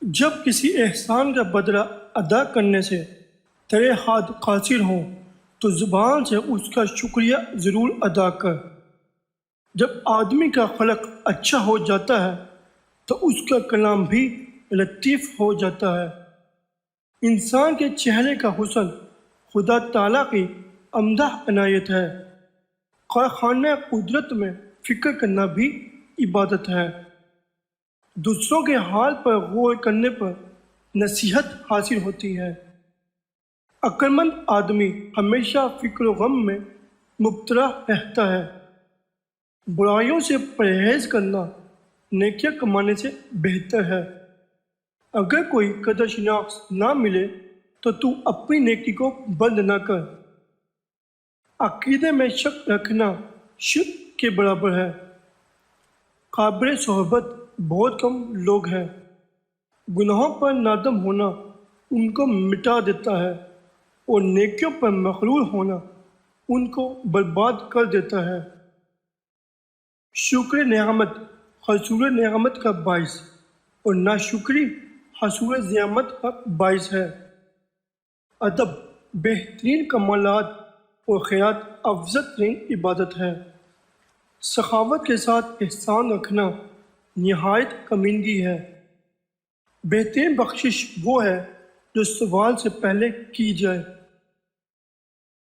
جب کسی احسان کا بدلہ ادا کرنے سے تیرے ہاتھ قاصر ہوں تو زبان سے اس کا شکریہ ضرور ادا کر۔ جب آدمی کا خلق اچھا ہو جاتا ہے تو اس کا کلام بھی لطیف ہو جاتا ہے۔ انسان کے چہرے کا حسن خدا تعالیٰ کی عمدہ عنایت ہے۔ کارخانہ قدرت میں فکر کرنا بھی عبادت ہے۔ دوسروں کے حال پر غور کرنے پر نصیحت حاصل ہوتی ہے۔ عقل مند آدمی ہمیشہ فکر و غم میں مبتلا رہتا ہے۔ برائیوں سے پرہیز کرنا نیکیاں کمانے سے بہتر ہے۔ اگر کوئی قدر شناس نہ ملے تو اپنی نیکی کو بند نہ کر۔ عقیدے میں شک رکھنا شرک کے برابر ہے۔ قابل صحبت بہت کم لوگ ہیں۔ گناہوں پر نادم ہونا ان کو مٹا دیتا ہے اور نیکیوں پر مغرور ہونا ان کو برباد کر دیتا ہے۔ شکر نعمت حصول نعمت کا باعث اور ناشکری حصول نعمت کا باعث ہے۔ ادب بہترین کمالات اور خیرات افضل ترین عبادت ہے۔ سخاوت کے ساتھ احسان رکھنا نہایت کمینگی ہے۔ بہترین بخشش وہ ہے جو سوال سے پہلے کی جائے۔